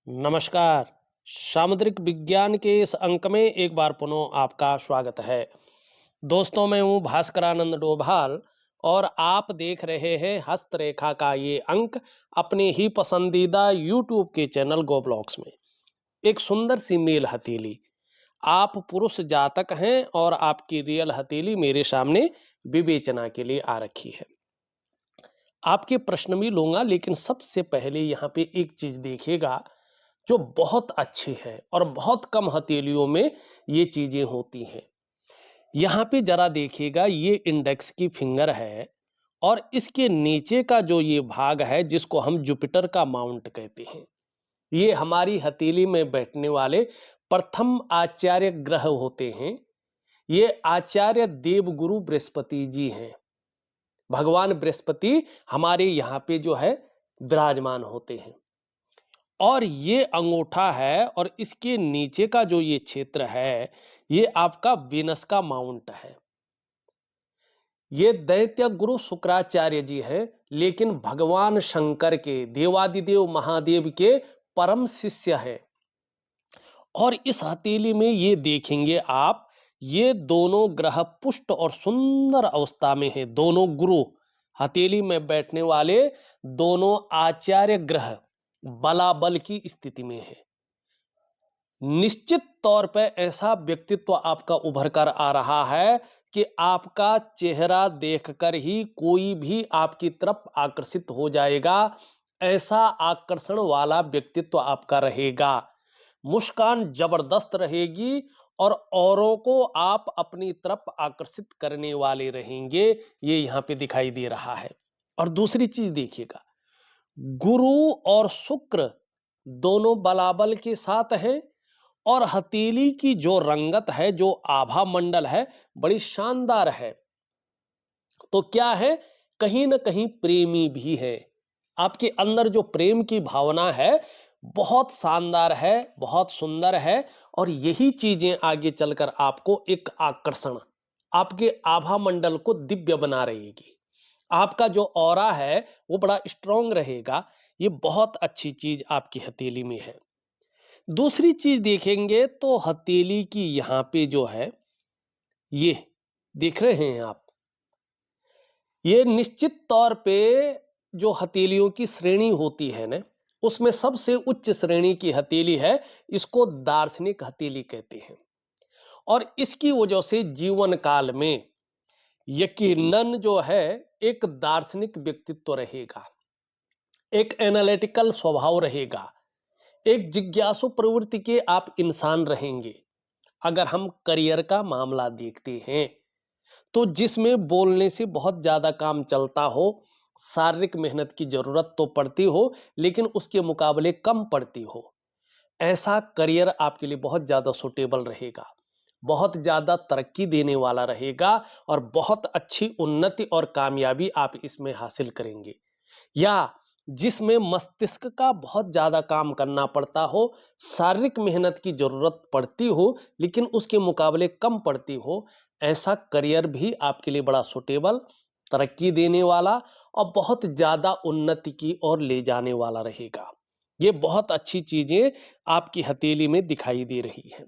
नमस्कार। सामुद्रिक विज्ञान के इस अंक में एक बार पुनः आपका स्वागत है। दोस्तों, मैं हूँ भास्करानंद डोभाल और आप देख रहे हैं हस्तरेखा का ये अंक अपने ही पसंदीदा यूट्यूब के चैनल गो ब्लॉग्स में। एक सुंदर सी मेल हथेली, आप पुरुष जातक हैं और आपकी रियल हथेली मेरे सामने विवेचना के लिए आ रखी है। आपके प्रश्न भी लूंगा, लेकिन सबसे पहले यहाँ पे एक चीज देखिएगा जो बहुत अच्छी है और बहुत कम हथेलियों में ये चीजें होती हैं। यहाँ पे जरा देखिएगा, ये इंडेक्स की फिंगर है और इसके नीचे का जो ये भाग है जिसको हम जुपिटर का माउंट कहते हैं, ये हमारी हथेली में बैठने वाले प्रथम आचार्य ग्रह होते हैं। ये आचार्य देवगुरु बृहस्पति जी हैं। भगवान बृहस्पति हमारे यहाँ पे जो है विराजमान होते हैं और ये अंगूठा है और इसके नीचे का जो ये क्षेत्र है ये आपका वीनस का माउंट है। ये दैत्य गुरु शुक्राचार्य जी हैं, लेकिन भगवान शंकर के, देवादिदेव महादेव के परम शिष्य हैं। और इस हथेली में ये देखेंगे आप, ये दोनों ग्रह पुष्ट और सुंदर अवस्था में हैं। दोनों गुरु हथेली में बैठने वाले दोनों आचार्य ग्रह बलाबल की स्थिति में है। निश्चित तौर पे ऐसा व्यक्तित्व आपका उभर कर आ रहा है कि आपका चेहरा देखकर ही कोई भी आपकी तरफ आकर्षित हो जाएगा। ऐसा आकर्षण वाला व्यक्तित्व आपका रहेगा। मुस्कान जबरदस्त रहेगी और औरों को आप अपनी तरफ आकर्षित करने वाले रहेंगे। ये यहाँ पे दिखाई दे रहा है। और दूसरी चीज देखिएगा, गुरु और शुक्र दोनों बलाबल के साथ हैं और हथेली की जो रंगत है, जो आभा मंडल है, बड़ी शानदार है। तो क्या है, कहीं ना कहीं प्रेमी भी है। आपके अंदर जो प्रेम की भावना है बहुत शानदार है, बहुत सुंदर है। और यही चीजें आगे चलकर आपको एक आकर्षण, आपके आभा मंडल को दिव्य बना रहेगी। आपका जो ऑरा है वो बड़ा स्ट्रांग रहेगा। ये बहुत अच्छी चीज आपकी हथेली में है। दूसरी चीज देखेंगे तो हथेली की यहाँ पे जो है, ये देख रहे हैं आप, ये निश्चित तौर पे जो हथेलियों की श्रेणी होती है ना, उसमें सबसे उच्च श्रेणी की हथेली है। इसको दार्शनिक हथेली कहते हैं। और इसकी वजह से जीवन काल में यकीनन जो है एक दार्शनिक व्यक्तित्व रहेगा, एक एनालिटिकल स्वभाव रहेगा, एक जिज्ञासु प्रवृत्ति के आप इंसान रहेंगे। अगर हम करियर का मामला देखते हैं तो जिसमें बोलने से बहुत ज्यादा काम चलता हो, शारीरिक मेहनत की जरूरत तो पड़ती हो लेकिन उसके मुकाबले कम पड़ती हो, ऐसा करियर आपके लिए बहुत ज्यादा सुटेबल रहेगा, बहुत ज्यादा तरक्की देने वाला रहेगा और बहुत अच्छी उन्नति और कामयाबी आप इसमें हासिल करेंगे। या जिसमें मस्तिष्क का बहुत ज्यादा काम करना पड़ता हो, शारीरिक मेहनत की जरूरत पड़ती हो लेकिन उसके मुकाबले कम पड़ती हो, ऐसा करियर भी आपके लिए बड़ा सुटेबल, तरक्की देने वाला और बहुत ज्यादा उन्नति की ओर ले जाने वाला रहेगा। ये बहुत अच्छी चीजें आपकी हथेली में दिखाई दे रही हैं।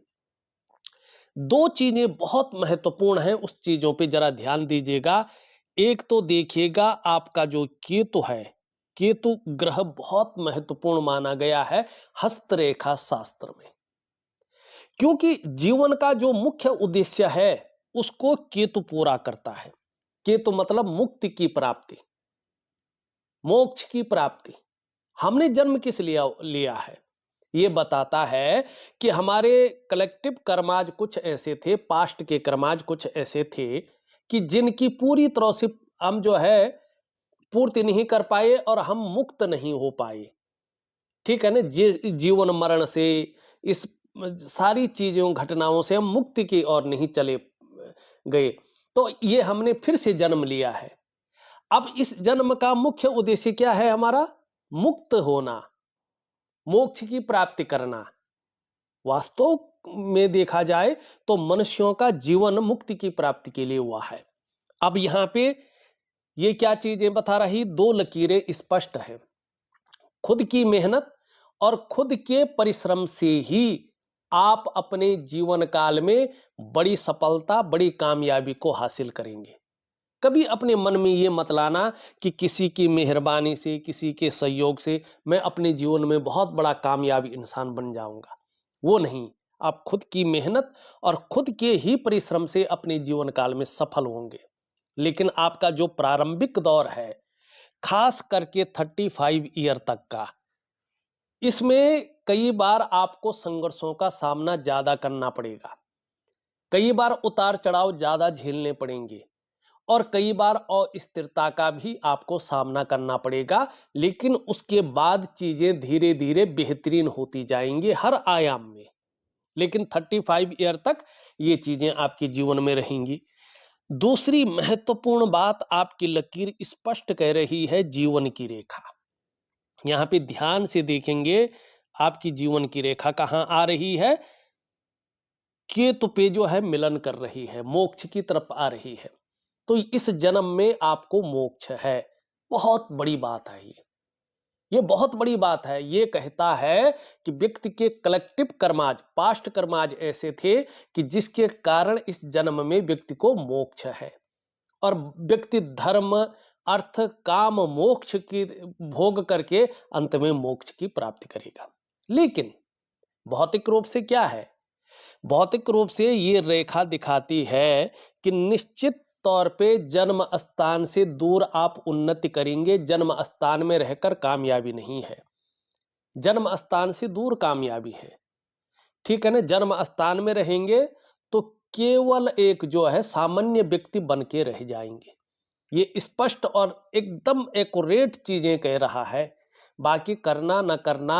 दो चीजें बहुत महत्वपूर्ण हैं, उस चीजों पे जरा ध्यान दीजिएगा। एक तो देखिएगा आपका जो केतु है, केतु ग्रह बहुत महत्वपूर्ण माना गया है हस्तरेखा शास्त्र में, क्योंकि जीवन का जो मुख्य उद्देश्य है उसको केतु पूरा करता है। केतु मतलब मुक्ति की प्राप्ति, मोक्ष की प्राप्ति। हमने जन्म किस लिया लिया है, ये बताता है कि हमारे कलेक्टिव कर्माज कुछ ऐसे थे, पास्ट के कर्माज कुछ ऐसे थे कि जिनकी पूरी तरह से हम जो है पूर्ति नहीं कर पाए और हम मुक्त नहीं हो पाए। ठीक है ना, जीवन मरण से, इस सारी चीजों घटनाओं से हम मुक्ति की ओर नहीं चले गए। तो ये हमने फिर से जन्म लिया है। अब इस जन्म का मुख्य उद्देश्य क्या है हमारा? मुक्त होना, मोक्ष की प्राप्ति करना। वास्तव में देखा जाए तो मनुष्यों का जीवन मुक्ति की प्राप्ति के लिए हुआ है। अब यहां पे ये क्या चीजें बता रही, दो लकीरें स्पष्ट है, खुद की मेहनत और खुद के परिश्रम से ही आप अपने जीवन काल में बड़ी सफलता, बड़ी कामयाबी को हासिल करेंगे। कभी अपने मन में ये मत लाना कि किसी की मेहरबानी से, किसी के सहयोग से मैं अपने जीवन में बहुत बड़ा कामयाबी इंसान बन जाऊंगा। वो नहीं, आप खुद की मेहनत और खुद के ही परिश्रम से अपने जीवन काल में सफल होंगे। लेकिन आपका जो प्रारंभिक दौर है, खास करके 35 ईयर तक का, इसमें कई बार आपको संघर्षों का सामना ज्यादा करना पड़ेगा। कई बार उतार चढ़ाव ज्यादा झेलने पड़ेंगे और कई बार अस्थिरता का भी आपको सामना करना पड़ेगा। लेकिन उसके बाद चीजें धीरे धीरे बेहतरीन होती जाएंगी हर आयाम में। लेकिन 35 ईयर तक ये चीजें आपके जीवन में रहेंगी। दूसरी महत्वपूर्ण बात, आपकी लकीर स्पष्ट कह रही है जीवन की रेखा। यहां पे ध्यान से देखेंगे, आपकी जीवन की रेखा कहां आ रही है? केतु पे जो है मिलन कर रही है, मोक्ष की तरफ आ रही है। तो इस जन्म में आपको मोक्ष है। बहुत बड़ी बात है ये बहुत बड़ी बात है। ये कहता है कि व्यक्ति के कलेक्टिव कर्माज, पास्ट कर्माज ऐसे थे कि जिसके कारण इस जन्म में व्यक्ति को मोक्ष है और व्यक्ति धर्म, अर्थ, काम, मोक्ष की भोग करके अंत में मोक्ष की प्राप्ति करेगा। लेकिन भौतिक रूप से क्या है? भौतिक रूप से ये रेखा दिखाती है कि निश्चित तौर पे जन्म स्थान से दूर आप उन्नति करेंगे। जन्म स्थान में रहकर कामयाबी नहीं है, जन्म स्थान से दूर कामयाबी है। ठीक है ना? जन्म स्थान में रहेंगे तो केवल एक जो है सामान्य व्यक्ति बन के रह जाएंगे। ये स्पष्ट और एकदम एक्यूरेट चीजें कह रहा है। बाकी करना न करना,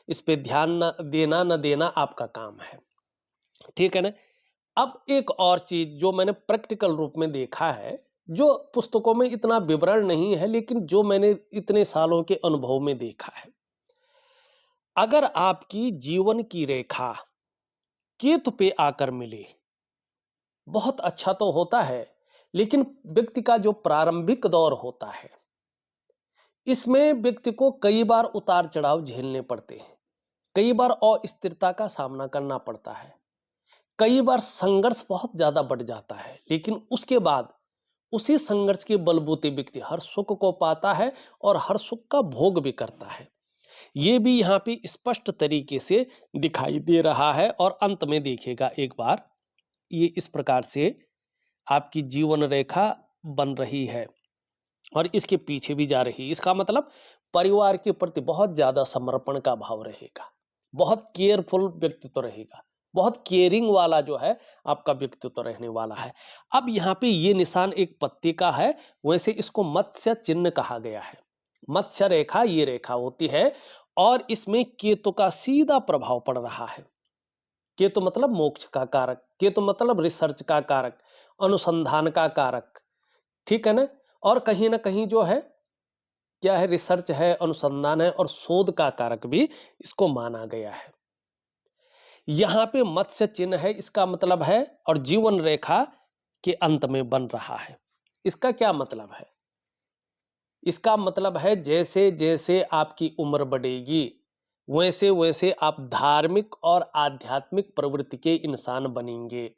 इस पे ध्यान न देना आपका काम है। ठीक है ना? अब एक और चीज जो मैंने प्रैक्टिकल रूप में देखा है, जो पुस्तकों में इतना विवरण नहीं है, लेकिन जो मैंने इतने सालों के अनुभव में देखा है, अगर आपकी जीवन की रेखा केतु पे आकर मिले, बहुत अच्छा तो होता है। लेकिन व्यक्ति का जो प्रारंभिक दौर होता है, इसमें व्यक्ति को कई बार उतार चढ़ाव झेलने पड़ते हैं, कई बार अस्थिरता का सामना करना पड़ता है, कई बार संघर्ष बहुत ज्यादा बढ़ जाता है। लेकिन उसके बाद उसी संघर्ष के बलबूते व्यक्ति हर सुख को पाता है और हर सुख का भोग भी करता है। ये भी यहाँ पे स्पष्ट तरीके से दिखाई दे रहा है। और अंत में देखिएगा एक बार, ये इस प्रकार से आपकी जीवन रेखा बन रही है और इसके पीछे भी जा रही है। इसका मतलब परिवार के प्रति बहुत ज्यादा समर्पण का भाव रहेगा, बहुत केयरफुल व्यक्तित्व रहेगा, बहुत केयरिंग वाला जो है आपका व्यक्तित्व रहने वाला है। अब यहाँ पे ये निशान एक पत्ती का है, वैसे इसको मत्स्य चिन्ह कहा गया है। मत्स्य रेखा ये रेखा होती है और इसमें केतु का सीधा प्रभाव पड़ रहा है। केतु मतलब मोक्ष का कारक, केतु मतलब रिसर्च का कारक, अनुसंधान का कारक। ठीक है ना? और कहीं ना कहीं जो है क्या है, रिसर्च है, अनुसंधान है और शोध का कारक भी इसको माना गया है। यहां पे मत्स्य चिन्ह है, इसका मतलब है, और जीवन रेखा के अंत में बन रहा है। इसका क्या मतलब है? इसका मतलब है जैसे जैसे आपकी उम्र बढ़ेगी, वैसे वैसे आप धार्मिक और आध्यात्मिक प्रवृत्ति के इंसान बनेंगे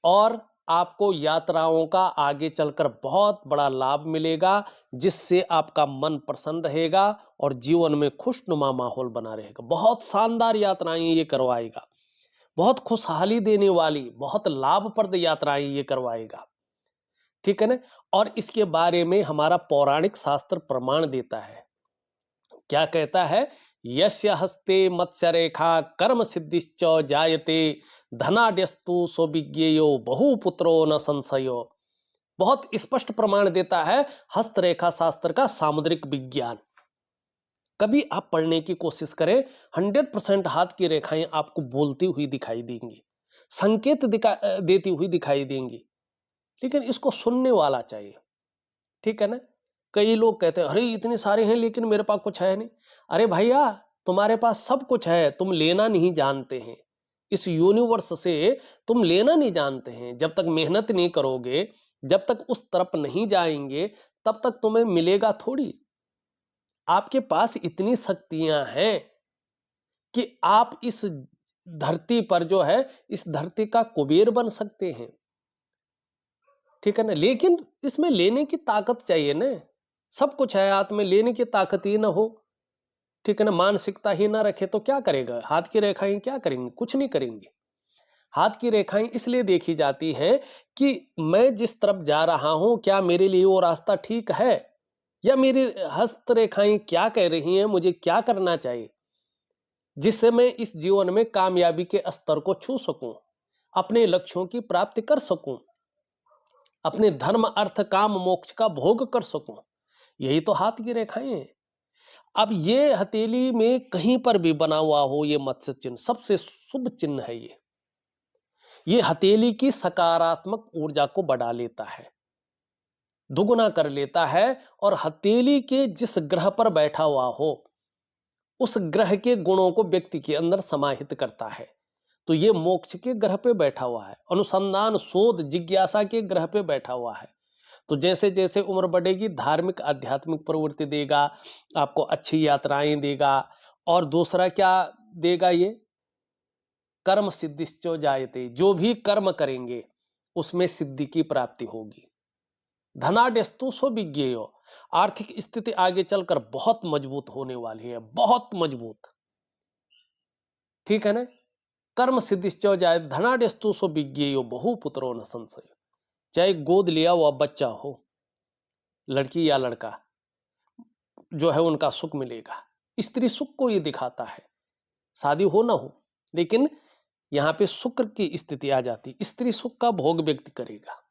और आपको यात्राओं का आगे चलकर बहुत बड़ा लाभ मिलेगा, जिससे आपका मन प्रसन्न रहेगा और जीवन में खुशनुमा माहौल बना रहेगा। बहुत शानदार यात्राएं ये करवाएगा, बहुत खुशहाली देने वाली, बहुत लाभप्रद यात्राएं ये करवाएगा। ठीक है ना? और इसके बारे में हमारा पौराणिक शास्त्र प्रमाण देता है। क्या कहता है? यस्य हस्ते मत्स्य रेखा कर्म सिद्धिश्च जायते धनाड्यस्तु सौविज्ञेयो बहुपुत्रो न संशयो। बहुत स्पष्ट प्रमाण देता है हस्तरेखा शास्त्र का सामुद्रिक विज्ञान। कभी आप पढ़ने की कोशिश करें, 100% हाथ की रेखाएं आपको बोलती हुई दिखाई देंगी, संकेत देती हुई दिखाई देंगी। लेकिन इसको सुनने वाला चाहिए। ठीक है ना? कई लोग कहते हैं अरे इतने सारे हैं लेकिन मेरे पास कुछ है नहीं। अरे भैया, तुम्हारे पास सब कुछ है, तुम लेना नहीं जानते हैं। इस यूनिवर्स से तुम लेना नहीं जानते हैं। जब तक मेहनत नहीं करोगे, जब तक उस तरफ नहीं जाएंगे, तब तक तुम्हें मिलेगा थोड़ी। आपके पास इतनी शक्तियां हैं, कि आप इस धरती पर जो है, इस धरती का कुबेर बन सकते हैं। ठीक है ना? लेकिन इसमें लेने की ताकत चाहिए ना। सब कुछ है हाथ में, लेने की ताकत ही ना हो, ठीक है ना, मानसिकता ही ना रखे तो क्या करेगा? हाथ की रेखाएं क्या करेंगी? कुछ नहीं करेंगी। हाथ की रेखाएं इसलिए देखी जाती हैं कि मैं जिस तरफ जा रहा हूं, क्या मेरे लिए वो रास्ता ठीक है, या मेरी हस्त रेखाएं क्या कह रही हैं, मुझे क्या करना चाहिए, जिससे मैं इस जीवन में कामयाबी के स्तर को छू सकूं, अपने लक्ष्यों की प्राप्ति कर सकूं, अपने धर्म अर्थ काम मोक्ष का भोग कर सकूं। यही तो हाथ की रेखाएं हैं। अब ये हथेली में कहीं पर भी बना हुआ हो ये मत्स्य चिन्ह, सबसे शुभ चिन्ह है ये हथेली की सकारात्मक ऊर्जा को बढ़ा लेता है, दुगुना कर लेता है, और हथेली के जिस ग्रह पर बैठा हुआ हो उस ग्रह के गुणों को व्यक्ति के अंदर समाहित करता है। तो ये मोक्ष के ग्रह पे बैठा हुआ है, अनुसंधान शोध जिज्ञासा के ग्रह पे बैठा हुआ है। तो जैसे जैसे उम्र बढ़ेगी धार्मिक आध्यात्मिक प्रवृत्ति देगा, आपको अच्छी यात्राएं देगा, और दूसरा क्या देगा ये, कर्म सिद्धिश्चो जायते, जो भी कर्म करेंगे उसमें सिद्धि की प्राप्ति होगी। धनाड्यस्तु स्वविज्ञेयो, आर्थिक स्थिति आगे चलकर बहुत मजबूत होने वाली है, बहुत मजबूत, ठीक है ना। कर्म सिद्धिश्चो जाय धनाड्यस्तु स्वविज्ञेयो बहुपुत्रो न संशय, चाहे गोद लिया हुआ बच्चा हो, लड़की या लड़का, जो है उनका सुख मिलेगा। स्त्री सुख को ये दिखाता है, शादी हो ना हो, लेकिन यहां पे शुक्र की स्थिति आ जाती, स्त्री सुख का भोग व्यक्ति करेगा।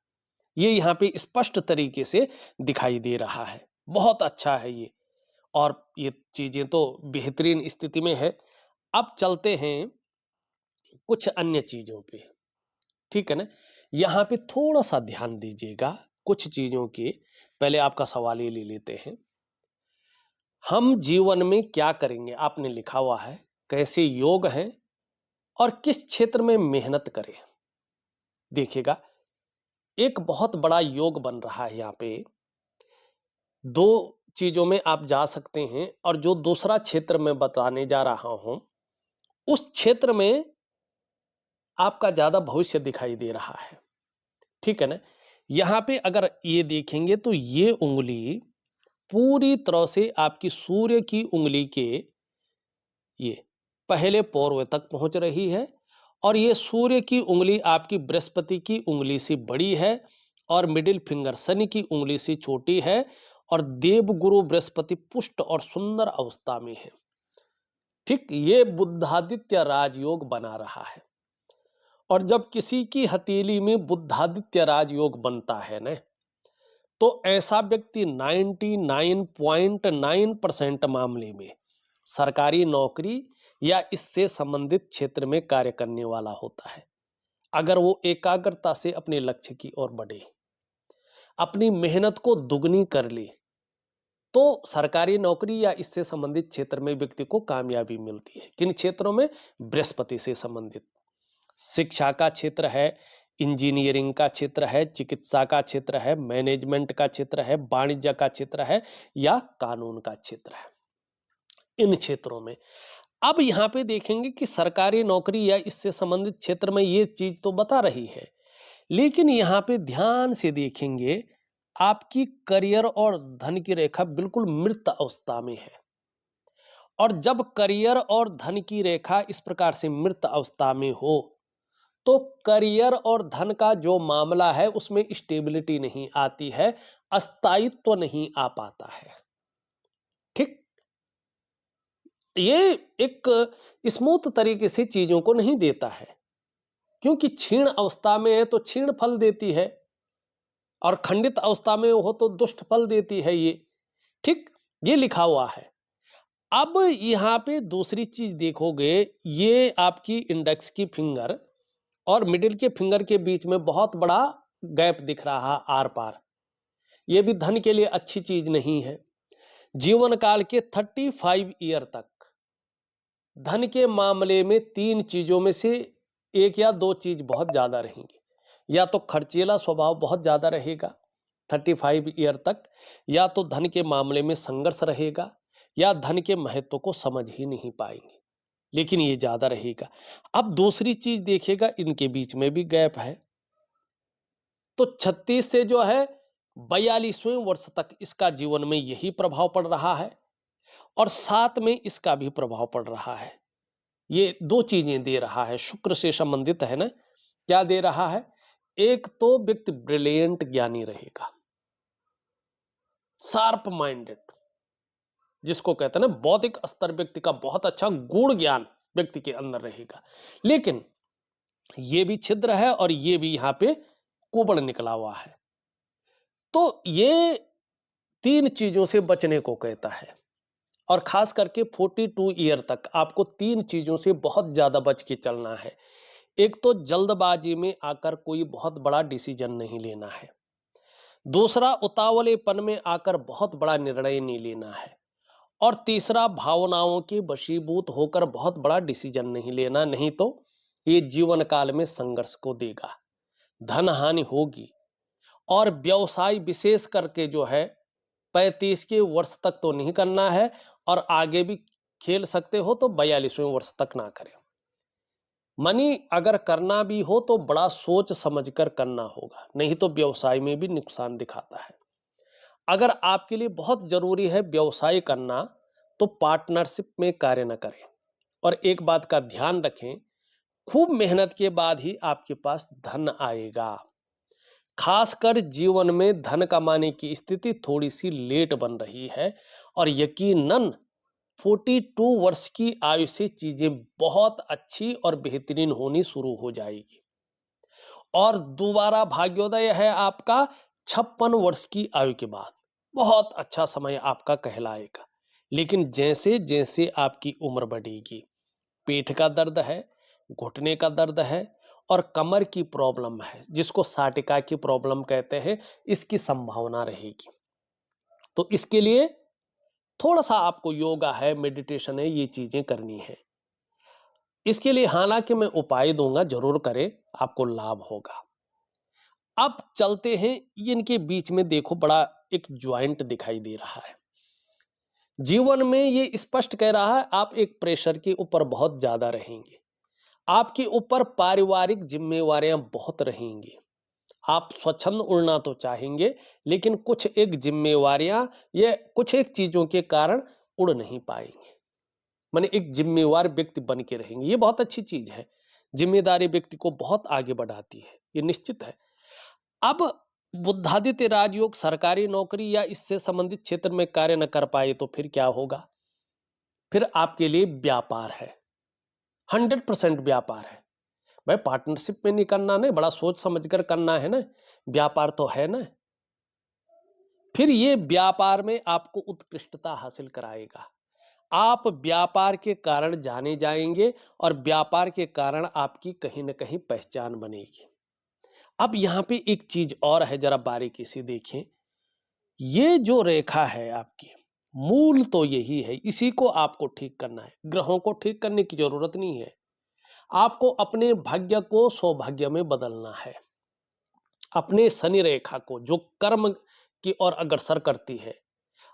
ये यहाँ पे स्पष्ट तरीके से दिखाई दे रहा है। बहुत अच्छा है ये, और ये चीजें तो बेहतरीन स्थिति में है। अब चलते हैं कुछ अन्य चीजों पे, ठीक है ना। यहाँ पे थोड़ा सा ध्यान दीजिएगा कुछ चीजों के। पहले आपका सवाल ये ले लेते हैं, हम जीवन में क्या करेंगे? आपने लिखा हुआ है कैसे योग है और किस क्षेत्र में मेहनत करें। देखिएगा, एक बहुत बड़ा योग बन रहा है यहाँ पे। दो चीजों में आप जा सकते हैं, और जो दूसरा क्षेत्र मैं बताने जा रहा हूं उस क्षेत्र में आपका ज्यादा भविष्य दिखाई दे रहा है, ठीक है ना। यहां पे अगर ये देखेंगे तो ये उंगली पूरी तरह से आपकी सूर्य की उंगली के ये पहले पौरव तक पहुंच रही है, और ये सूर्य की उंगली आपकी बृहस्पति की उंगली से बड़ी है, और मिडिल फिंगर शनि की उंगली से छोटी है, और देवगुरु बृहस्पति पुष्ट और सुंदर अवस्था में है। ठीक, ये बुद्धादित्य राजयोग बना रहा है। और जब किसी की हथेली में बुद्धादित्य राजयोग बनता है ना, तो ऐसा व्यक्ति 99.9% मामले में सरकारी नौकरी या इससे संबंधित क्षेत्र में कार्य करने वाला होता है, अगर वो एकाग्रता से अपने लक्ष्य की ओर बढ़े, अपनी मेहनत को दुगनी कर ले, तो सरकारी नौकरी या इससे संबंधित क्षेत्र में व्यक्ति को कामयाबी मिलती है। किन क्षेत्रों में? बृहस्पति से संबंधित शिक्षा का क्षेत्र है, इंजीनियरिंग का क्षेत्र है, चिकित्सा का क्षेत्र है, मैनेजमेंट का क्षेत्र है, वाणिज्य का क्षेत्र है, या कानून का क्षेत्र है। इन क्षेत्रों में अब यहां पे देखेंगे कि सरकारी नौकरी या इससे संबंधित क्षेत्र में ये चीज तो बता रही है, लेकिन यहां पे ध्यान से देखेंगे आपकी करियर और धन की रेखा बिल्कुल मृत अवस्था में है। और जब करियर और धन की रेखा इस प्रकार से मृत अवस्था में हो, तो करियर और धन का जो मामला है उसमें स्टेबिलिटी नहीं आती है, अस्थायित्व नहीं आ पाता है। ठीक, ये एक स्मूथ तरीके से चीजों को नहीं देता है, क्योंकि क्षीण अवस्था में है तो क्षीण फल देती है, और खंडित अवस्था में हो तो दुष्ट फल देती है ये। ठीक, ये लिखा हुआ है। अब यहां पे दूसरी चीज देखोगे, ये आपकी इंडेक्स की फिंगर और मिडिल के फिंगर के बीच में बहुत बड़ा गैप दिख रहा आर पार, ये भी धन के लिए अच्छी चीज नहीं है। जीवन काल के 35 ईयर तक धन के मामले में तीन चीजों में से एक या दो चीज बहुत ज्यादा रहेंगी, या तो खर्चीला स्वभाव बहुत ज्यादा रहेगा 35 ईयर तक, या तो धन के मामले में संघर्ष रहेगा, या धन के महत्व को समझ ही नहीं पाएंगे। लेकिन ये ज़्यादा रहेगा। अब दूसरी चीज़ देखिएगा, इनके बीच में भी गैप है। तो 36 से जो है 42वें वर्ष तक इसका जीवन में यही प्रभाव पड़ रहा है और 7 में इसका भी प्रभाव पड़ रहा है। ये 2 चीज़ें दे रहा है, शुक्र से संबंधित है ना। क्या दे रहा है? एक तो व्यक्ति ब्रिलियंट ज्ञानी रहेगा, शार्प माइंडेड, जिसको कहते हैं ना बौद्धिक स्तर व्यक्ति का बहुत अच्छा गूढ़ ज्ञान व्यक्ति के अंदर रहेगा। लेकिन ये भी छिद्र है और ये भी यहाँ पे कुबड़ निकला हुआ है। तो ये 3 चीज़ों से बचने को कहता है और खास करके 42 ईयर तक आपको 3 चीज़ों से बहुत ज़्यादा बच के चलना है। एक तो जल्दबाजी में आकर कोई बहुत बड़ा डिसीजन नहीं लेना है। दूसरा, उतावलेपन में आकर बहुत बड़ा निर्णय नहीं लेना है। और तीसरा, भावनाओं के वशीभूत होकर बहुत बड़ा डिसीजन नहीं लेना, नहीं तो ये जीवन काल में संघर्ष को देगा, धन हानि होगी। और व्यवसाय विशेष करके जो है 35 के वर्ष तक तो नहीं करना है और आगे भी खेल सकते हो तो 42वें वर्ष तक ना करें। मनी अगर करना भी हो तो बड़ा सोच समझकर करना होगा, नहीं तो व्यवसाय में भी नुकसान दिखाता है। अगर आपके लिए बहुत जरूरी है व्यवसाय करना तो पार्टनरशिप में कार्य न करें। और एक बात का ध्यान रखें, खूब मेहनत के बाद ही आपके पास धन आएगा। खासकर जीवन में धन कमाने की स्थिति थोड़ी सी लेट बन रही है और यकीनन 42 वर्ष की आयु से चीजें बहुत अच्छी और बेहतरीन होनी शुरू हो जाएगी। और दोबारा भाग्योदय है आपका 56 वर्ष की आयु के बाद। बहुत अच्छा समय आपका कहलाएगा। लेकिन जैसे जैसे आपकी उम्र बढ़ेगी, पेट का दर्द है, घुटने का दर्द है और कमर की प्रॉब्लम है, जिसको साटिका की प्रॉब्लम कहते हैं, इसकी संभावना रहेगी। तो इसके लिए थोड़ा सा आपको योगा है, मेडिटेशन है, ये चीजें करनी है। इसके लिए हालांकि मैं उपाय दूंगा, जरूर करें, आपको लाभ होगा। अब चलते हैं, इनके बीच में देखो बड़ा एक ज्वाइंट दिखाई दे रहा है। जीवन में ये स्पष्ट कह रहा है आप एक प्रेशर के ऊपर बहुत ज्यादा रहेंगे, आपके ऊपर पारिवारिक जिम्मेवारियां बहुत रहेंगी। आप स्वच्छंद उड़ना तो चाहेंगे, लेकिन कुछ एक जिम्मेवारियां ये कुछ एक चीजों के कारण उड़ नहीं पाएंगे। माने एक जिम्मेवार व्यक्ति बन के रहेंगे, ये बहुत अच्छी चीज है। जिम्मेदारी व्यक्ति को बहुत आगे बढ़ाती है, ये निश्चित है। अब बुद्धादित्य राजयोग सरकारी नौकरी या इससे संबंधित क्षेत्र में कार्य न कर पाए तो फिर क्या होगा? फिर आपके लिए व्यापार है, 100% व्यापार है। भाई पार्टनरशिप में नहीं करना, नहीं बड़ा सोच समझकर करना है ना, व्यापार तो है ना। फिर ये व्यापार में आपको उत्कृष्टता हासिल कराएगा। आप व्यापार के कारण जाने जाएंगे और व्यापार के कारण आपकी कहीं ना कहीं पहचान बनेगी। अब यहां पे एक चीज और है, जरा बारीकी से देखें। ये जो रेखा है आपकी, मूल तो यही है, इसी को आपको ठीक करना है। ग्रहों को ठीक करने की जरूरत नहीं है, आपको अपने भाग्य को सौभाग्य में बदलना है। अपने शनि रेखा को जो कर्म की ओर अग्रसर करती है,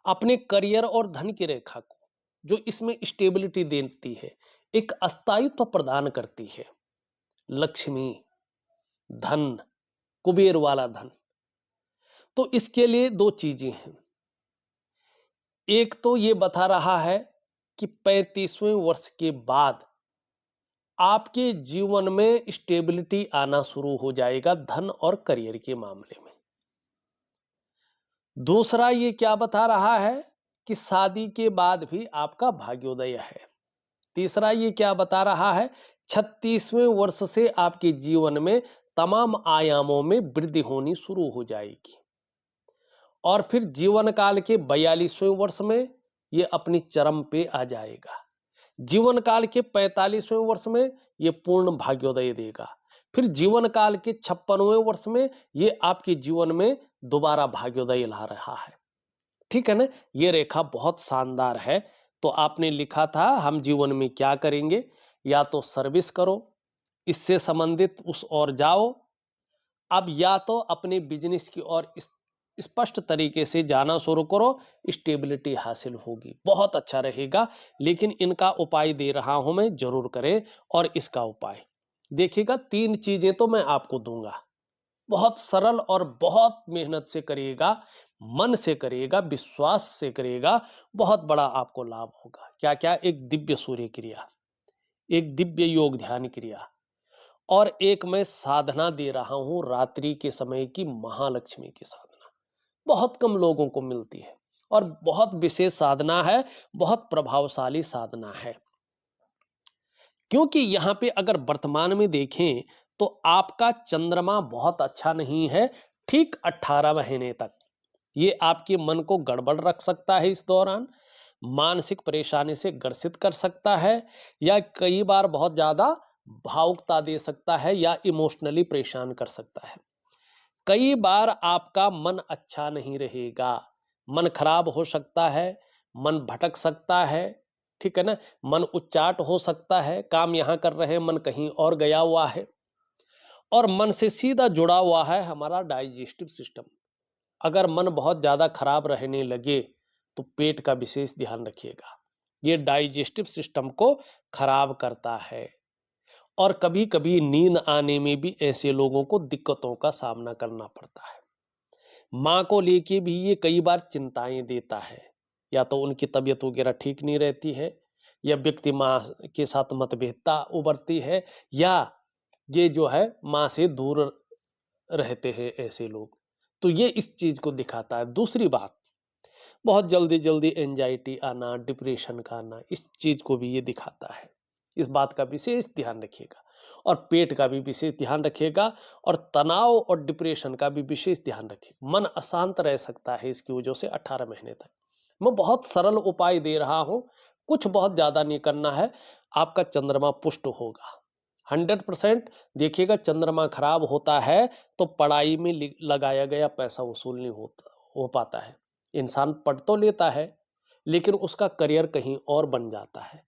अपने करियर और धन की रेखा को जो इसमें स्टेबिलिटी देती है, एक अस्थायित्व प्रदान करती है, लक्ष्मी, धन, कुबेर वाला धन। तो इसके लिए 2 चीजें हैं। एक तो ये बता रहा है कि 35वें वर्ष के बाद आपके जीवन में स्टेबिलिटी आना शुरू हो जाएगा धन और करियर के मामले में। दूसरा ये क्या बता रहा है कि शादी के बाद भी आपका भाग्योदय है। तीसरा ये क्या बता रहा है, 36वें वर्ष से आपके जीवन में तमाम आयामों में वृद्धि होनी शुरू हो जाएगी और फिर जीवन काल के 42वें वर्ष में ये अपनी चरम पे आ जाएगा। जीवन काल के 45वें वर्ष में ये पूर्ण भाग्योदय देगा। फिर जीवन काल के 56वें वर्ष में ये आपके जीवन में दोबारा भाग्योदय ला रहा है। ठीक है ना? ये रेखा बहुत शानदार है। तो आपने लिखा था हम जीवन में क्या करेंगे, या तो सर्विस करो, इससे संबंधित उस ओर जाओ, अब या तो अपने बिजनेस की ओर स्पष्ट तरीके से जाना शुरू करो, स्टेबिलिटी हासिल होगी, बहुत अच्छा रहेगा। लेकिन इनका उपाय दे रहा हूं मैं, जरूर करें। और इसका उपाय देखिएगा, 3 चीजें तो मैं आपको दूंगा, बहुत सरल और बहुत मेहनत से करिएगा, मन से करिएगा, विश्वास से करिएगा, बहुत बड़ा आपको लाभ होगा। क्या क्या? एक दिव्य सूर्य क्रिया, एक दिव्य योग ध्यान क्रिया, और एक मैं साधना दे रहा हूं रात्रि के समय की, महालक्ष्मी की साधना। बहुत कम लोगों को मिलती है और बहुत विशेष साधना है, बहुत प्रभावशाली साधना है। क्योंकि यहाँ पे अगर वर्तमान में देखें तो आपका चंद्रमा बहुत अच्छा नहीं है, ठीक 18 महीने तक। ये आपके मन को गड़बड़ रख सकता है, इस दौरान मानसिक परेशानी से ग्रसित कर सकता है, या कई बार बहुत ज्यादा भावुकता दे सकता है, या इमोशनली परेशान कर सकता है। कई बार आपका मन अच्छा नहीं रहेगा, मन खराब हो सकता है, मन भटक सकता है, ठीक है ना, मन उच्चाट हो सकता है, काम यहां कर रहे हैं, मन कहीं और गया हुआ है। और मन से सीधा जुड़ा हुआ है हमारा डाइजेस्टिव सिस्टम। अगर मन बहुत ज्यादा खराब रहने लगे तो पेट का विशेष ध्यान रखिएगा, ये डाइजेस्टिव सिस्टम को खराब करता है। और कभी कभी नींद आने में भी ऐसे लोगों को दिक्कतों का सामना करना पड़ता है। माँ को लेके भी ये कई बार चिंताएं देता है, या तो उनकी तबीयत वगैरह ठीक नहीं रहती है, या व्यक्ति माँ के साथ मतभेदता उभरती है, या ये जो है माँ से दूर रहते हैं ऐसे लोग, तो ये इस चीज को दिखाता है। दूसरी बात, बहुत जल्दी जल्दी एंजाइटी आना, डिप्रेशन का आना, इस चीज को भी ये दिखाता है। इस बात का विशेष ध्यान रखिएगा, और पेट का भी विशेष ध्यान रखिएगा, और तनाव और डिप्रेशन का भी विशेष ध्यान रखिएगा। मन अशांत रह सकता है इसकी वजह से 18 महीने तक। मैं बहुत सरल उपाय दे रहा हूं, कुछ बहुत ज्यादा नहीं करना है, आपका चंद्रमा पुष्ट होगा 100%। देखिएगा, चंद्रमा खराब होता है तो पढ़ाई में लगाया गया पैसा वसूल नहीं हो पाता है। इंसान पढ़ तो लेता है, लेकिन उसका करियर कहीं और बन जाता है।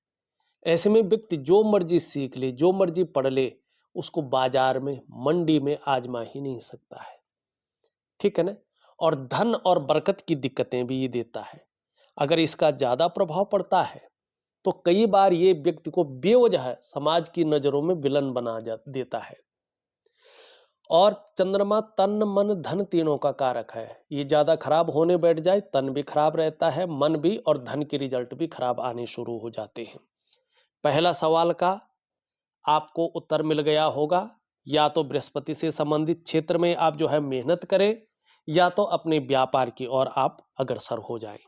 ऐसे में व्यक्ति जो मर्जी सीख ले, जो मर्जी पढ़ ले, उसको बाजार में, मंडी में आजमा ही नहीं सकता है, ठीक है ना। और धन और बरकत की दिक्कतें भी ये देता है। अगर इसका ज्यादा प्रभाव पड़ता है तो कई बार ये व्यक्ति को बेवजह समाज की नजरों में विलन बना देता है। और चंद्रमा तन मन धन तीनों का कारक है, ये ज्यादा खराब होने बैठ जाए, तन भी खराब रहता है, मन भी, और धन के रिजल्ट भी खराब आने शुरू हो जाते हैं। पहला सवाल का आपको उत्तर मिल गया होगा, या तो बृहस्पति से संबंधित क्षेत्र में आप जो है मेहनत करें, या तो अपने व्यापार की ओर आप अग्रसर हो जाएं।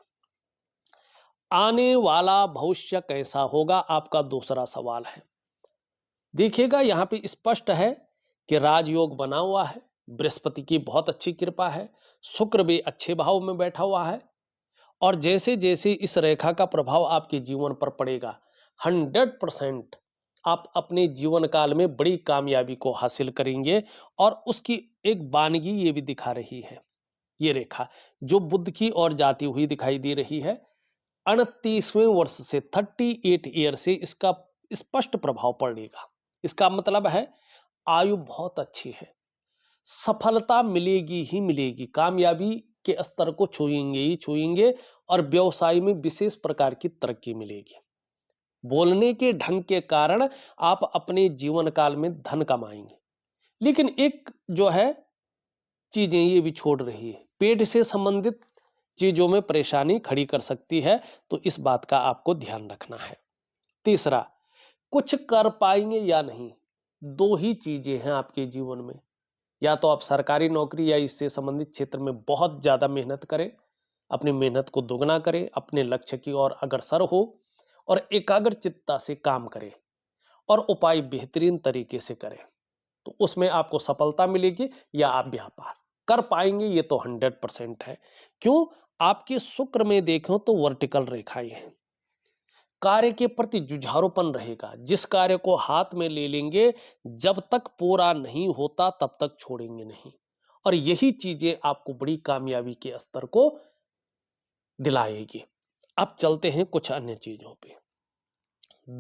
आने वाला भविष्य कैसा होगा, आपका दूसरा सवाल है। देखिएगा, यहां पे स्पष्ट है कि राजयोग बना हुआ है, बृहस्पति की बहुत अच्छी कृपा है, शुक्र भी अच्छे भाव में बैठा हुआ है। और जैसे जैसे इस रेखा का प्रभाव आपके जीवन पर पड़ेगा, 100% आप अपने जीवन काल में बड़ी कामयाबी को हासिल करेंगे। और उसकी एक वानगी ये भी दिखा रही है, ये रेखा जो बुध की ओर जाती हुई दिखाई दे रही है, 38वें वर्ष से 38 ईयर से इसका स्पष्ट प्रभाव पड़ेगा। इसका मतलब है आयु बहुत अच्छी है, सफलता मिलेगी ही मिलेगी, कामयाबी के स्तर को छुएंगे ही छुएंगे, और व्यवसाय में विशेष प्रकार की तरक्की मिलेगी। बोलने के ढंग के कारण आप अपने जीवन काल में धन कमाएंगे। लेकिन एक जो है चीजें ये भी छोड़ रही है, पेट से संबंधित चीजों में परेशानी खड़ी कर सकती है, तो इस बात का आपको ध्यान रखना है। तीसरा, कुछ कर पाएंगे या नहीं, दो ही चीजें हैं आपके जीवन में। या तो आप सरकारी नौकरी या इससे संबंधित क्षेत्र में बहुत ज्यादा मेहनत करें, अपनी मेहनत को दोगुना करें, अपने लक्ष्य की ओर अग्रसर हो, और एकाग्रचित्ता से काम करें, और उपाय बेहतरीन तरीके से करें, तो उसमें आपको सफलता मिलेगी। या आप व्यापार कर पाएंगे, ये तो 100% है। क्यों? आपके शुक्र में देखें तो वर्टिकल रेखाएं हैं, कार्य के प्रति जुझारूपन रहेगा, जिस कार्य को हाथ में ले लेंगे, जब तक पूरा नहीं होता तब तक छोड़ेंगे नहीं। और यही चीजें आपको बड़ी कामयाबी के स्तर को दिलाएगी। अब चलते हैं कुछ अन्य चीजों पे।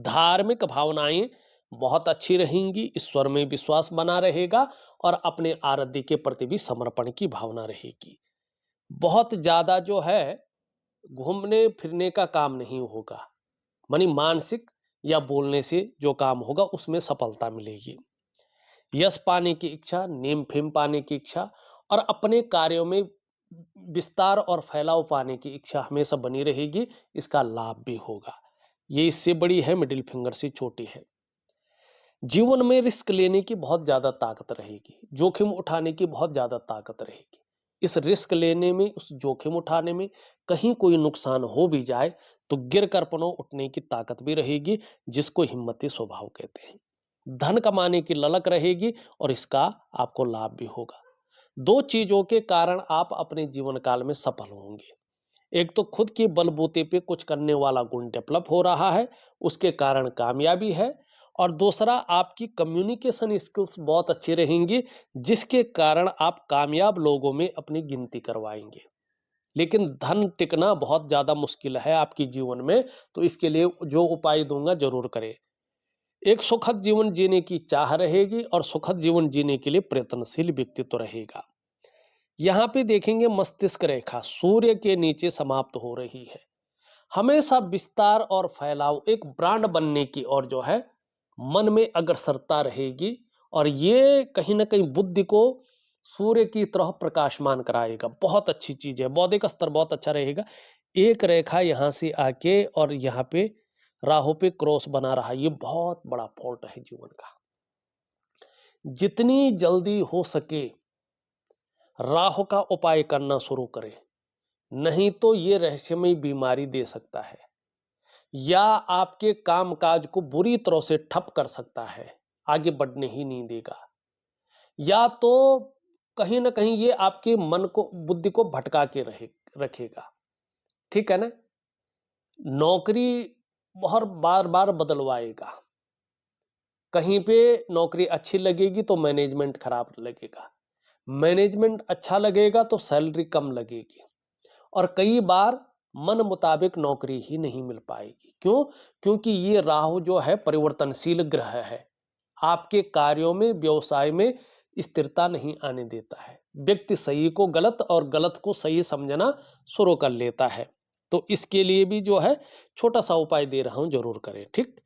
धार्मिक भावनाएं बहुत अच्छी रहेंगी, ईश्वर में विश्वास बना रहेगा, और अपने आराध्य के प्रति भी समर्पण की भावना रहेगी। बहुत ज़्यादा जो है घूमने-फिरने का काम नहीं होगा। मानी मानसिक या बोलने से जो काम होगा उसमें सफलता मिलेगी। यश पाने की इच्छा, नेम-फेम पाने की इच्छा और अपने कार्यों में विस्तार और फैलाव पाने की इच्छा हमेशा बनी रहेगी, इसका लाभ भी होगा। ये इससे बड़ी है, मिडिल फिंगर से छोटी है। जीवन में रिस्क लेने की बहुत ज़्यादा ताकत रहेगी, जोखिम उठाने की बहुत ज़्यादा ताकत रहेगी। इस रिस्क लेने में, उस जोखिम उठाने में कहीं कोई नुकसान हो भी जाए तो गिर कर पुनः उठने की ताकत भी रहेगी, जिसको हिम्मती स्वभाव कहते हैं। धन कमाने की ललक रहेगी और इसका आपको लाभ भी होगा। दो चीजों के कारण आप अपने जीवन काल में सफल होंगे। एक तो खुद के बलबूते पे कुछ करने वाला गुण डेवलप हो रहा है, उसके कारण कामयाबी है। और दूसरा, आपकी कम्युनिकेशन स्किल्स बहुत अच्छी रहेंगी, जिसके कारण आप कामयाब लोगों में अपनी गिनती करवाएंगे। लेकिन धन टिकना बहुत ज्यादा मुश्किल है आपकी जीवन में, तो इसके लिए जो उपाय दूंगा जरूर करें। एक सुखद जीवन जीने की चाह रहेगी और सुखद जीवन जीने के लिए प्रयत्नशील व्यक्तित्व रहेगा। यहाँ पे देखेंगे मस्तिष्क रेखा सूर्य के नीचे समाप्त हो रही है। हमेशा विस्तार और फैलाव, एक ब्रांड बनने की और जो है मन में अग्रसरता रहेगी। और ये कहीं ना कहीं बुद्धि को सूर्य की तरह प्रकाशमान कराएगा। बहुत अच्छी चीज है, बौद्धिक स्तर बहुत अच्छा रहेगा। एक रेखा यहां से आके और यहाँ पे राहु पे क्रॉस बना रहा है, ये बहुत बड़ा फॉल्ट है जीवन का। जितनी जल्दी हो सके राहु का उपाय करना शुरू करें, नहीं तो ये रहस्यमय बीमारी दे सकता है या आपके कामकाज को बुरी तरह से ठप कर सकता है, आगे बढ़ने ही नहीं देगा। या तो कहीं ना कहीं ये आपके मन को, बुद्धि को भटका के रखेगा। ठीक है ना। नौकरी बहुत बार बार बदलवाएगा। कहीं पे नौकरी अच्छी लगेगी तो मैनेजमेंट खराब लगेगा, मैनेजमेंट अच्छा लगेगा तो सैलरी कम लगेगी। और कई बार मन मुताबिक नौकरी ही नहीं मिल पाएगी। क्यों? क्योंकि ये राहु जो है परिवर्तनशील ग्रह है, आपके कार्यों में, व्यवसाय में स्थिरता नहीं आने देता है। व्यक्ति सही को गलत और गलत को सही समझना शुरू कर लेता है। तो इसके लिए भी जो है छोटा सा उपाय दे रहा हूं, जरूर करें। ठीक।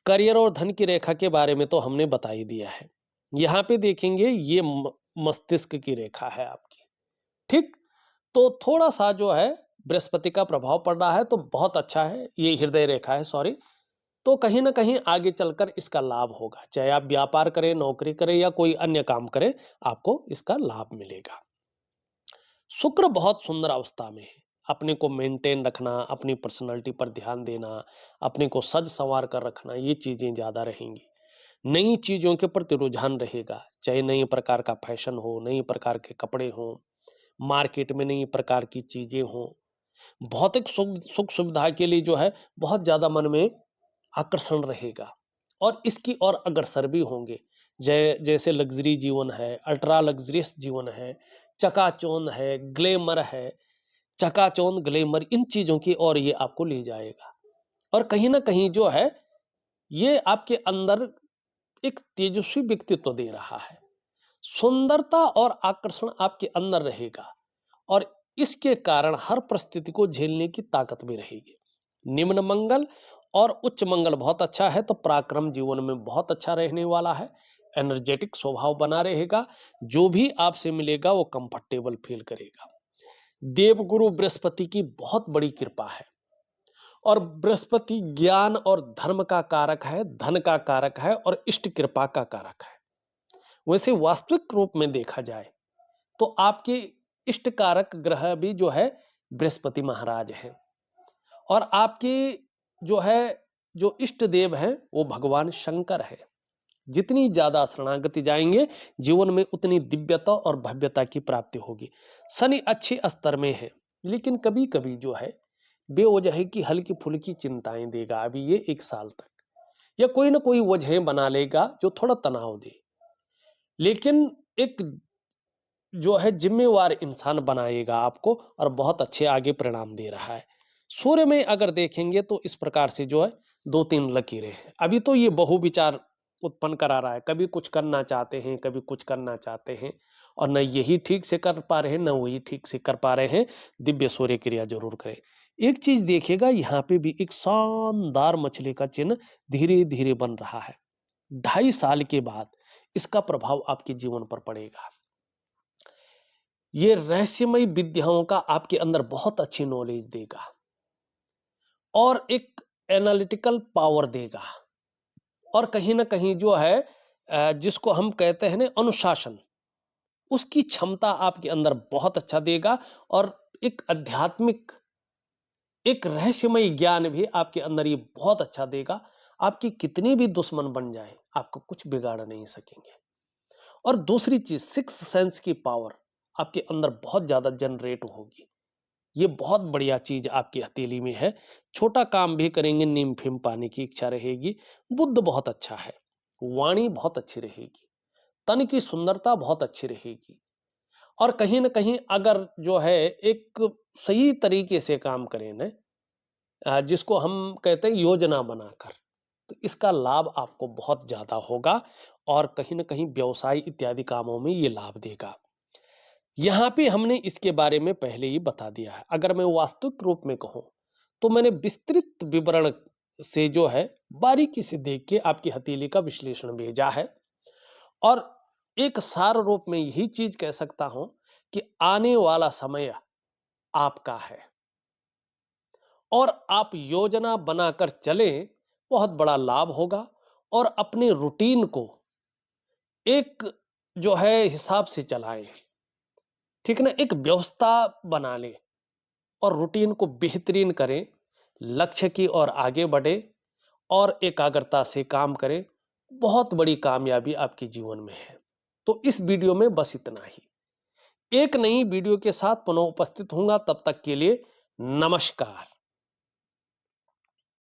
करियर और धन की रेखा के बारे में तो हमने बता ही दिया है। यहाँ पे देखेंगे ये मस्तिष्क की रेखा है आपकी। ठीक। तो थोड़ा सा जो है बृहस्पति का प्रभाव पड़ रहा है, तो बहुत अच्छा है। ये हृदय रेखा है, सॉरी। तो कहीं ना कहीं आगे चलकर इसका लाभ होगा, चाहे आप व्यापार करें, नौकरी करें या कोई अन्य काम करें, आपको इसका लाभ मिलेगा। शुक्र बहुत सुंदर अवस्था में है। अपने को मेंटेन रखना, अपनी पर्सनालिटी पर ध्यान देना, अपने को सज संवार कर रखना, ये चीजें ज्यादा रहेंगी। नई चीजों के प्रति रुझान रहेगा, चाहे नई प्रकार का फैशन हो, नई प्रकार के कपड़े हो, मार्केट में नई प्रकार की चीजें हों। भौतिक सुख सुविधा के लिए जो है बहुत ज्यादा मन में आकर्षण रहेगा और इसकी और अग्रसर भी होंगे। जैसे लग्जरी जीवन है, अल्ट्रा लग्जरियस जीवन है, चकाचौंध है, ग्लैमर है। चकाचौंध, ग्लैमर, इन चीजों की ओर ये आपको ले जाएगा। और कहीं ना कहीं जो है ये आपके अंदर एक तेजस्वी व्यक्तित्व दे रहा है। सुंदरता और आकर्षण आपके अंदर रहेगा और इसके कारण हर परिस्थिति को झेलने की ताकत भी रहेगी। निम्न मंगल और उच्च मंगल बहुत अच्छा है, तो पराक्रम जीवन में बहुत अच्छा रहने वाला है। एनर्जेटिक स्वभाव बना रहेगा, जो भी आपसे मिलेगा वो कंफर्टेबल फील करेगा। देवगुरु बृहस्पति की बहुत बड़ी कृपा है और बृहस्पति ज्ञान और धर्म का कारक है, धन का कारक है और इष्ट कृपा का कारक है। वैसे वास्तविक रूप में देखा जाए तो आपके इष्ट कारक ग्रह भी जो है बृहस्पति महाराज है और आपके जो है जो इष्ट देव है वो भगवान शंकर है। जितनी ज्यादा शरणागति जाएंगे जीवन में उतनी दिव्यता और भव्यता की प्राप्ति होगी। शनि अच्छे स्तर में है, लेकिन कभी कभी जो है बेवजह की हल्की फुल्की चिंताएं देगा अभी ये 1 साल तक, या कोई ना कोई वजह बना लेगा जो थोड़ा तनाव दे। लेकिन एक जो है जिम्मेवार इंसान बनाएगा आपको और बहुत अच्छे आगे परिणाम दे रहा है। सूर्य में अगर देखेंगे तो इस प्रकार से जो है 2-3 लकीरें हैं। अभी तो ये बहु विचार उत्पन्न करा रहा है। कभी कुछ करना चाहते हैं, कभी कुछ करना चाहते हैं और न यही ठीक से कर पा रहे हैं, न वही ठीक से कर पा रहे हैं। दिव्य सूर्य क्रिया ज़रूर करें। एक चीज़ देखिएगा, यहाँ पे भी एक शानदार मछली का चिन्ह धीरे-धीरे बन रहा है। 2.5 साल के बाद इसका प्रभाव आपके जीवन पर पड़ेगा। ये रहस्यमयी विद्याओं का आपके अंदर बहुत अच्छी नॉलेज देगा और एक एनालिटिकल पावर देगा और कहीं न कहीं जो है जिसको हम कहते हैं ना अनुशासन, उसकी क्षमता आपके अंदर बहुत अच्छा देगा और एक आध्यात्मिक, एक रहस्यमयी ज्ञान भी आपके अंदर ये बहुत अच्छा देगा। आपकी कितने भी दुश्मन बन जाएँ, आपको कुछ बिगाड़ नहीं सकेंगे। और दूसरी चीज़, सिक्स्थ सेंस की पावर आपके अंदर बहुत ज़्यादा जनरेट होगी। ये बहुत बढ़िया चीज़ आपकी हथेली में है। छोटा काम भी करेंगे, नीम-फीम पाने की इच्छा रहेगी। बुद्ध बहुत अच्छा है। वाणी बहुत अच्छी रहेगी। तन की सुंदरता बहुत अच्छी रहेगी। और कहीं न कहीं अगर जो है एक सही तरीके से काम करें ना, जिसको हम कहते हैं योजना बनाकर, तो इसका लाभ आपको बहुत ज़्यादा होगा और कहीं न कहीं व्यवसाय इत्यादि कामों में ये लाभ देगा। यहाँ पे हमने इसके बारे में पहले ही बता दिया है। अगर मैं वास्तविक रूप में कहूँ, तो मैंने विस्तृत विवरण से जो है बारीकी से देख के आपकी हथेली का विश्लेषण भेजा है और एक सार रूप में यही चीज़ कह सकता हूँ कि आने वाला समय आपका है और आप योजना बनाकर चलें, बहुत बड़ा लाभ होगा और अपने रूटीन को एक जो है हिसाब से चलाएँ। ठीक है ना? एक व्यवस्था बना लें और रूटीन को बेहतरीन करें, लक्ष्य की ओर आगे बढ़ें और एकाग्रता से काम करें। बहुत बड़ी कामयाबी आपके जीवन में है। तो इस वीडियो में बस इतना ही। एक नई वीडियो के साथ पुनः उपस्थित होऊँगा, तब तक के लिए नमस्कार।